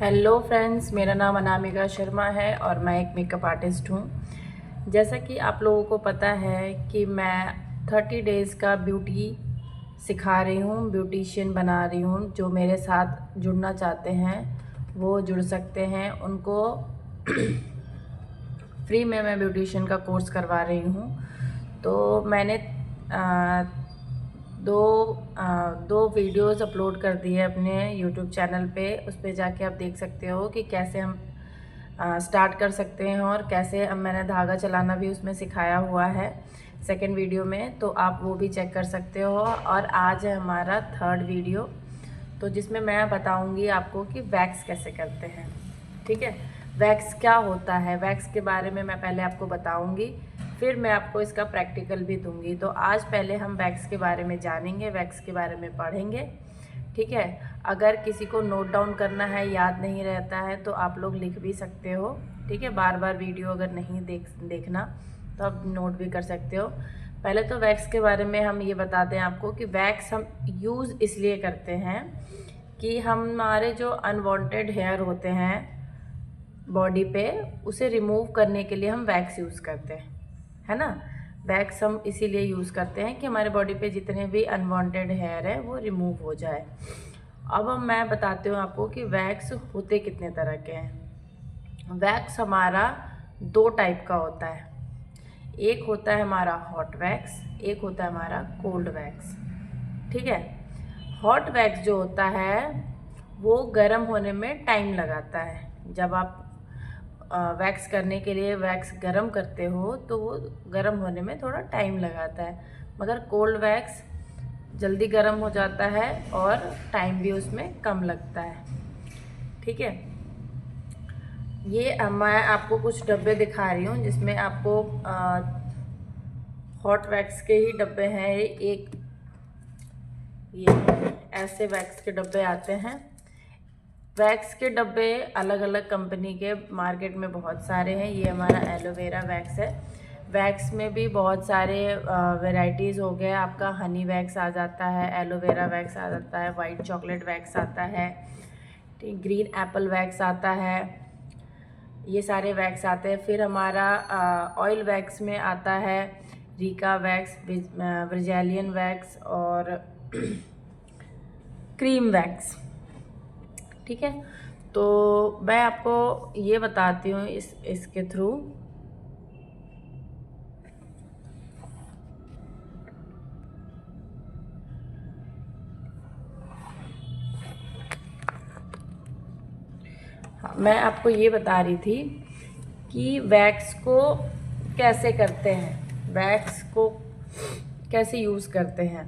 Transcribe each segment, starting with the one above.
Hello friends, मेरा नाम अनामिका शर्मा है और मैं एक मेकअप आर्टिस्ट हूँ। जैसा कि आप लोगों को पता है कि मैं 30 डेज़ का ब्यूटी सिखा रही हूँ, ब्यूटिशियन बना रही हूँ। जो मेरे साथ जुड़ना चाहते हैं वो जुड़ सकते हैं। उनको फ्री में मैं ब्यूटिशियन का कोर्स करवा रही हूँ। तो मैंने दो वीडियोस अपलोड कर दिए अपने यूट्यूब चैनल पे। उस पे जाके आप देख सकते हो कि कैसे हम स्टार्ट कर सकते हैं और कैसे अब मैंने धागा चलाना भी उसमें सिखाया हुआ है सेकंड वीडियो में, तो आप वो भी चेक कर सकते हो। और आज है हमारा थर्ड वीडियो, तो जिसमें मैं बताऊंगी आपको कि वैक्स कैसे करते हैं। ठीक है, वैक्स क्या होता है, वैक्स के बारे में मैं पहले आपको बताऊंगी, फिर मैं आपको इसका प्रैक्टिकल भी दूंगी। तो आज पहले हम वैक्स के बारे में जानेंगे, वैक्स के बारे में पढ़ेंगे। ठीक है, अगर किसी को नोट डाउन करना है, याद नहीं रहता है, तो आप लोग लिख भी सकते हो। ठीक है, बार बार वीडियो अगर नहीं देखना तो आप नोट भी कर सकते हो। पहले तो वैक्स के बारे में हम ये बताते हैं आपको कि वैक्स हम यूज़ इसलिए करते हैं कि हमारे जो अनवांटेड हेयर होते हैं बॉडी पे, उसे रिमूव करने के लिए हम वैक्स यूज़ करते हैं, है ना। वैक्स हम इसीलिए यूज़ करते हैं कि हमारे बॉडी पे जितने भी अनवांटेड हेयर है वो रिमूव हो जाए। अब मैं बताती हूँ आपको कि वैक्स होते कितने तरह के हैं। वैक्स हमारा दो टाइप का होता है। एक होता है हमारा हॉट वैक्स, एक होता है हमारा कोल्ड वैक्स। ठीक है, हॉट वैक्स जो होता है वो गर्म होने में टाइम लगाता है। जब आप वैक्स करने के लिए वैक्स गर्म करते हो तो वो गर्म होने में थोड़ा टाइम लगाता है, मगर कोल्ड वैक्स जल्दी गर्म हो जाता है और टाइम भी उसमें कम लगता है। ठीक है, ये मैं आपको कुछ डब्बे दिखा रही हूँ जिसमें आपको हॉट वैक्स के ही डब्बे हैं। एक ये ऐसे वैक्स के डब्बे आते हैं। वैक्स के डब्बे अलग अलग कंपनी के मार्केट में बहुत सारे हैं। ये हमारा एलोवेरा वैक्स है। वैक्स में भी बहुत सारे वैरायटीज़ हो गए। आपका हनी वैक्स आ जाता है, एलोवेरा वैक्स आ जाता है, वाइट चॉकलेट वैक्स आता है, ग्रीन एप्पल वैक्स आता है, ये सारे वैक्स आते हैं। फिर हमारा ऑयल वैक्स में आता है रीका वैक्स, ब्रिजेलियन वैक्स और क्रीम वैक्स। ठीक है, तो मैं आपको ये बताती हूँ इसके थ्रू। मैं आपको ये बता रही थी कि वैक्स को कैसे करते हैं, वैक्स को कैसे यूज़ करते हैं।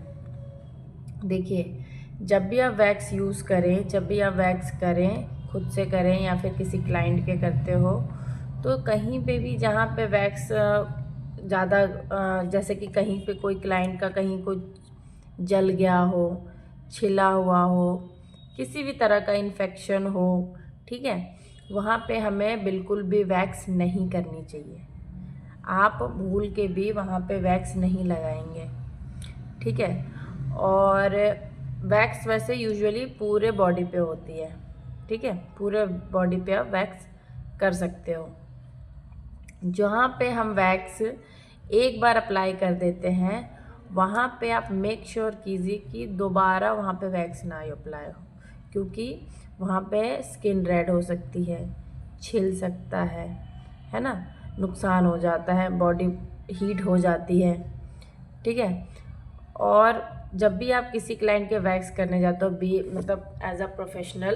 देखिए, जब भी आप वैक्स यूज़ करें, जब भी आप वैक्स करें, खुद से करें या फिर किसी क्लाइंट के करते हो, तो कहीं पे भी जहाँ पे वैक्स ज़्यादा जैसे कि कहीं पे कोई क्लाइंट का कहीं कुछ जल गया हो, छिला हुआ हो, किसी भी तरह का इन्फेक्शन हो, ठीक है, वहाँ पे हमें बिल्कुल भी वैक्स नहीं करनी चाहिए। आप भूल के भी वहाँ पे वैक्स नहीं लगाएंगे। ठीक है, और वैक्स वैसे यूजुअली पूरे बॉडी पे होती है। ठीक है, पूरे बॉडी पे आप वैक्स कर सकते हो। जहाँ पे हम वैक्स एक बार अप्लाई कर देते हैं, वहाँ पे आप मेक श्योर कीजिए कि दोबारा वहाँ पे वैक्स ना अप्लाई हो, क्योंकि वहाँ पे स्किन रेड हो सकती है, छिल सकता है ना, नुकसान हो जाता है, बॉडी हीट हो जाती है। ठीक है, और जब भी आप किसी क्लाइंट के वैक्स करने जाते हो, बी मतलब एज अ प्रोफेशनल,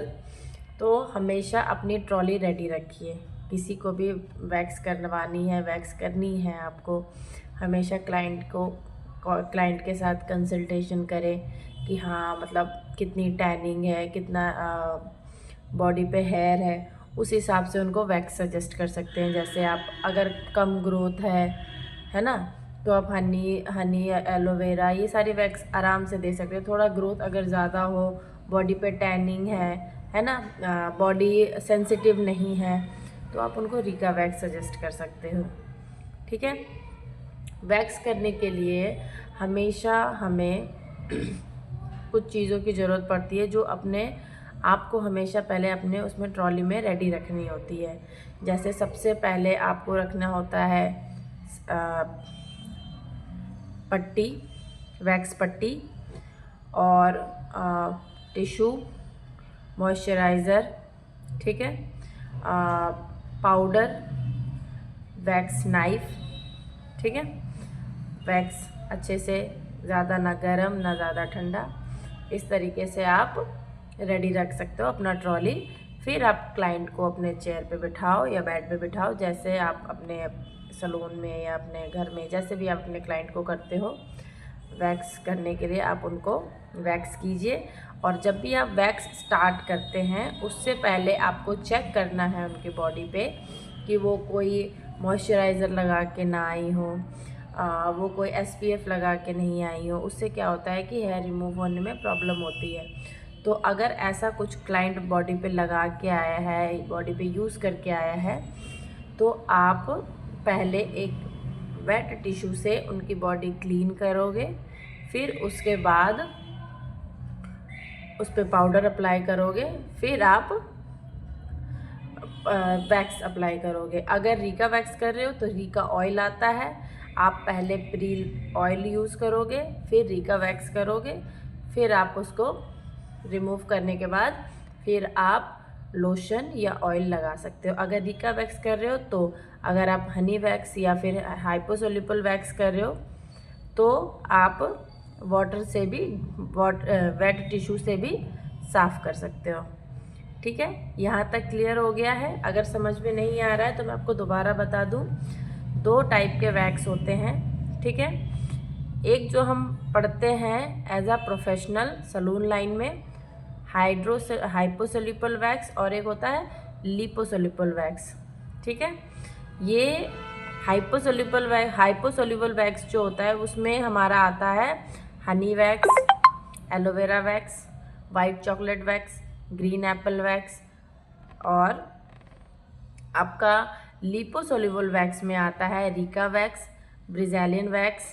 तो हमेशा अपनी ट्रॉली रेडी रखिए। किसी को भी वैक्स करवानी है, वैक्स करनी है आपको, हमेशा क्लाइंट के साथ कंसल्टेशन करें कि हाँ मतलब कितनी टैनिंग है, कितना बॉडी पे हेयर है, उस हिसाब से उनको वैक्स सजेस्ट कर सकते हैं। जैसे आप अगर कम ग्रोथ है ना, तो आप हनी एलोवेरा ये सारी वैक्स आराम से दे सकते हैं। थोड़ा ग्रोथ अगर ज़्यादा हो, बॉडी पे टैनिंग है ना, बॉडी सेंसिटिव नहीं है, तो आप उनको रीका वैक्स सजेस्ट कर सकते हो। ठीक है, वैक्स करने के लिए हमेशा हमें कुछ चीज़ों की ज़रूरत पड़ती है जो अपने आपको हमेशा पहले अपने उसमें ट्रॉली में रेडी रखनी होती है। जैसे सबसे पहले आपको रखना होता है पट्टी, वैक्स पट्टी और टिशू, मॉइस्चराइज़र, ठीक है, पाउडर, वैक्स नाइफ, ठीक है। वैक्स अच्छे से, ज़्यादा ना गर्म ना ज़्यादा ठंडा, इस तरीके से आप रेडी रख सकते हो अपना ट्रॉली। फिर आप क्लाइंट को अपने चेयर पे बिठाओ या बेड पे बिठाओ, जैसे आप अपने सलून में या अपने घर में जैसे भी आप अपने क्लाइंट को करते हो। वैक्स करने के लिए आप उनको वैक्स कीजिए, और जब भी आप वैक्स स्टार्ट करते हैं उससे पहले आपको चेक करना है उनकी बॉडी पे कि वो कोई मॉइस्चराइज़र लगा के ना आई हो, वो कोई SPF लगा के नहीं आई हो। उससे क्या होता है कि हेयर रिमूव होने में प्रॉब्लम होती है। तो अगर ऐसा कुछ क्लाइंट बॉडी पे लगा के आया है, बॉडी पे यूज़ करके आया है, तो आप पहले एक वेट टिश्यू से उनकी बॉडी क्लीन करोगे, फिर उसके बाद उस पर पाउडर अप्लाई करोगे, फिर आप वैक्स अप्लाई करोगे। अगर रीका वैक्स कर रहे हो तो रीका ऑयल आता है, आप पहले प्रील ऑयल यूज़ करोगे, फिर रीका वैक्स करोगे, फिर आप उसको रिमूव करने के बाद फिर आप लोशन या ऑयल लगा सकते हो। अगर रीका वैक्स कर रहे हो तो अगर आप हनी वैक्स या फिर हाइपोसोल्यूबल वैक्स कर रहे हो तो आप वाटर से भी, वेट टिश्यू से भी साफ़ कर सकते हो। ठीक है, यहाँ तक क्लियर हो गया है। अगर समझ में नहीं आ रहा है तो मैं आपको दोबारा बता दूँ, 2 टाइप के वैक्स होते हैं, ठीक है। एक जो हम पढ़ते हैं as a professional salon line में, हाइपोसोल्यूबल वैक्स, और एक होता है लिपोसोल्यूबल वैक्स, ठीक है। ये हाइपोसोल्यूबल वैक्स जो होता है उसमें हमारा आता है honey wax, aloe vera wax, white chocolate wax, green Apple wax, और आपका लिपोसोल्यूबल वैक्स में आता है रीका वैक्स, ब्रिज़ेलियन वैक्स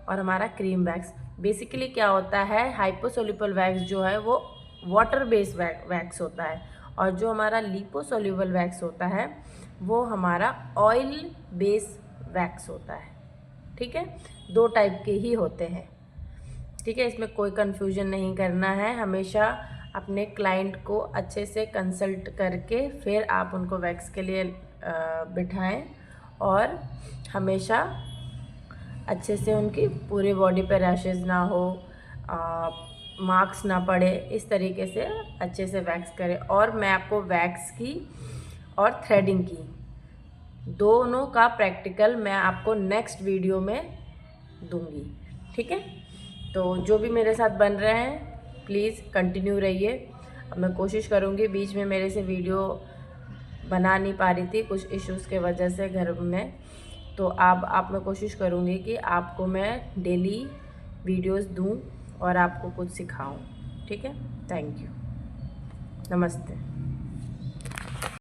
और हमारा क्रीम वैक्स। बेसिकली क्या होता है, हाइपोसोल्यूबल वैक्स जो है वो वाटर बेस्ड वैक्स होता है, और जो हमारा लिपोसोल्यूबल वैक्स होता है वो हमारा ऑयल बेस्ड वैक्स होता है, ठीक है। 2 टाइप के ही होते हैं, ठीक है। इसमें कोई कन्फ्यूजन नहीं करना है। हमेशा अपने क्लाइंट को अच्छे से कंसल्ट करके फिर आप उनको वैक्स के लिए बिठाएं, और हमेशा अच्छे से उनकी पूरी बॉडी पे रैशेज़ ना हो, मार्क्स ना पड़े, इस तरीके से अच्छे से वैक्स करें। और मैं आपको वैक्स की और थ्रेडिंग की दोनों का प्रैक्टिकल मैं आपको नेक्स्ट वीडियो में दूंगी, ठीक है। तो जो भी मेरे साथ बन रहे हैं प्लीज़ कंटिन्यू रहिए। अब मैं कोशिश करूँगी, बीच में मेरे से वीडियो बना नहीं पा रही थी कुछ इश्यूज़ के वजह से घर में, तो अब आप मैं कोशिश करूँगी कि आपको मैं डेली वीडियोस दूँ और आपको कुछ सिखाऊं, ठीक है। थैंक यू, नमस्ते।